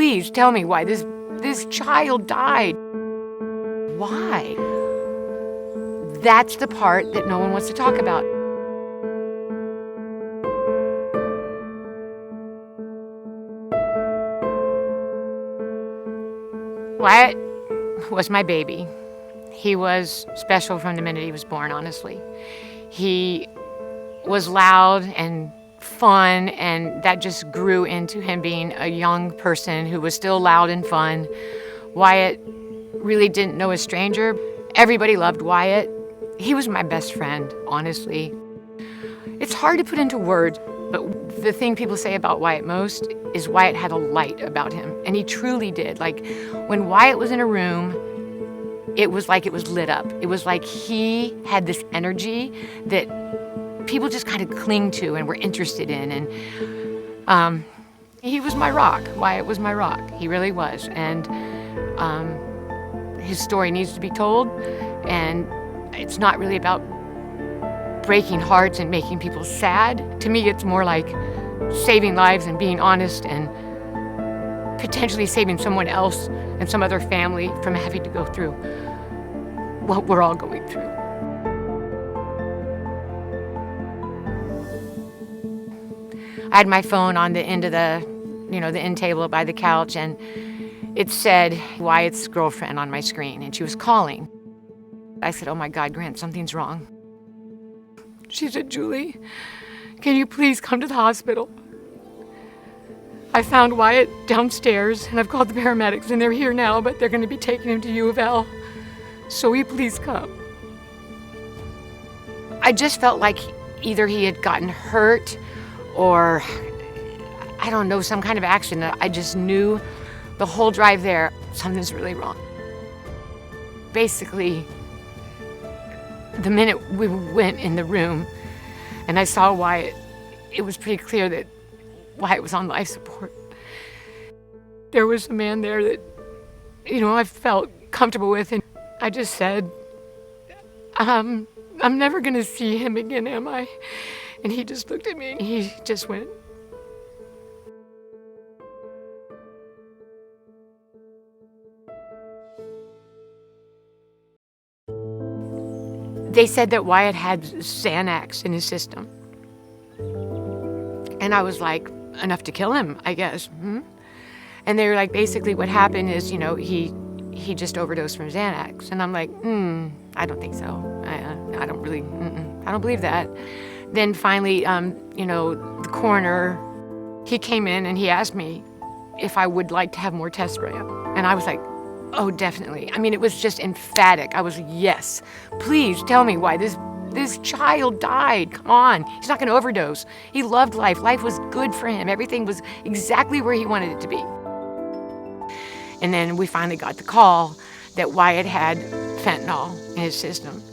Please tell me why this child died. Why? That's the part that no one wants to talk about. Wyatt was my baby. He was special from the minute he was born, honestly. He was loud and fun, and that just grew into him being a young person who was still loud and fun. Wyatt really didn't know a stranger. Everybody loved Wyatt. He was my best friend, honestly. It's hard to put into words, but the thing people say about Wyatt most is Wyatt had a light about him, and he truly did. Like, when Wyatt was in a room, it was like it was lit up. It was like he had this energy that people just kind of cling to and were interested in. And he was my rock. Wyatt was my rock. He really was. And his story needs to be told. And it's not really about breaking hearts and making people sad. To me, it's more like saving lives and being honest and potentially saving someone else and some other family from having to go through what we're all going through. I had my phone on the end of the end table by the couch, and it said Wyatt's girlfriend on my screen, and she was calling. I said, "Oh my God, Grant, something's wrong." She said, "Julie, can you please come to the hospital? I found Wyatt downstairs, and I've called the paramedics, and they're here now, but they're going to be taking him to U of L. So will you please come?" I just felt like either he had gotten hurt or, I don't know, some kind of accident. I just knew the whole drive there, something's really wrong. Basically, the minute we went in the room and I saw Wyatt, it was pretty clear that Wyatt was on life support. There was a man there that, I felt comfortable with, and I just said, I'm never gonna see him again, am I? And he just looked at me and he just went. They said that Wyatt had Xanax in his system. And I was like, enough to kill him, I guess. And they were like, basically what happened is, he just overdosed from Xanax. And I'm like, I don't think so. I don't really, I don't believe that. Then finally, the coroner, he came in and he asked me if I would like to have more tests for him. And I was like, oh, definitely. I mean, it was just emphatic. I was, yes, please tell me why this child died. Come on, he's not gonna overdose. He loved life. Life was good for him. Everything was exactly where he wanted it to be. And then we finally got the call that Wyatt had fentanyl in his system.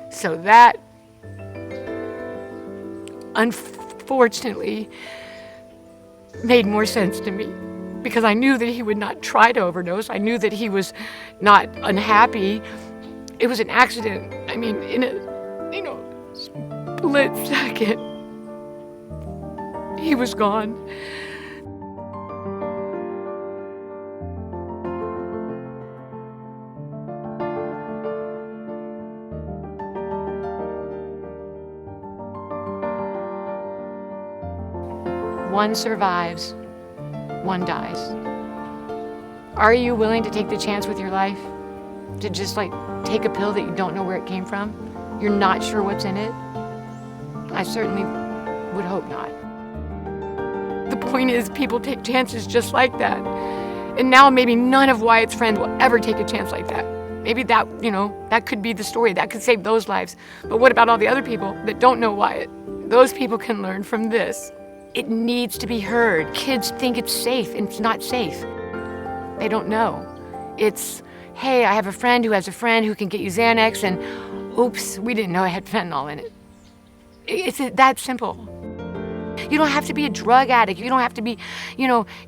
So that, unfortunately, made more sense to me, because I knew that he would not try to overdose. I knew that he was not unhappy. It was an accident. I mean, in a split second, he was gone. One survives, one dies. Are you willing to take the chance with your life? To just take a pill that you don't know where it came from? You're not sure what's in it? I certainly would hope not. The point is, people take chances just like that. And now maybe none of Wyatt's friends will ever take a chance like that. Maybe that, that could be the story. That could save those lives. But what about all the other people that don't know Wyatt? Those people can learn from this. It needs to be heard. Kids think it's safe, and it's not safe. They don't know. It's, hey, I have a friend who has a friend who can get you Xanax, and oops, we didn't know it had fentanyl in it. It's that simple. You don't have to be a drug addict. You don't have to be,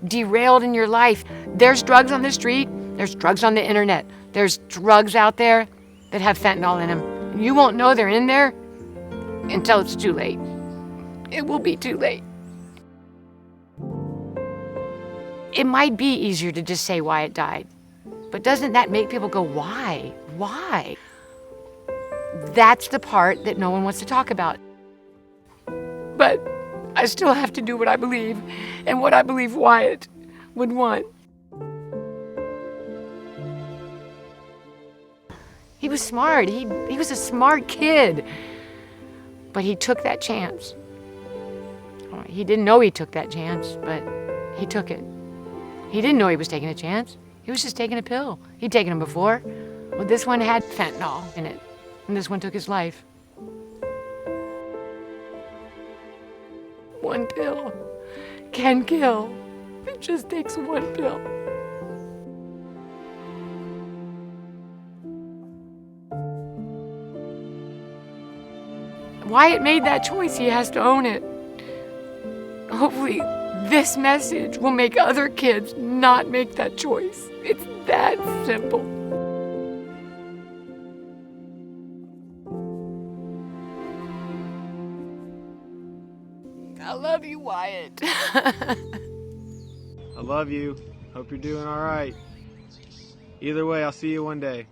derailed in your life. There's drugs on the street. There's drugs on the internet. There's drugs out there that have fentanyl in them. You won't know they're in there until it's too late. It will be too late. It might be easier to just say Wyatt died, but doesn't that make people go, why? Why? That's the part that no one wants to talk about. But I still have to do what I believe, and what I believe Wyatt would want. He was smart. He was a smart kid. But he took that chance. He didn't know he took that chance, but he took it. He didn't know he was taking a chance. He was just taking a pill. He'd taken them before. Well, this one had fentanyl in it, and this one took his life. One pill can kill. It just takes one pill. Wyatt made that choice. He has to own it. Hopefully, this message will make other kids not make that choice. It's that simple. I love you, Wyatt. I love you. Hope you're doing all right. Either way, I'll see you one day.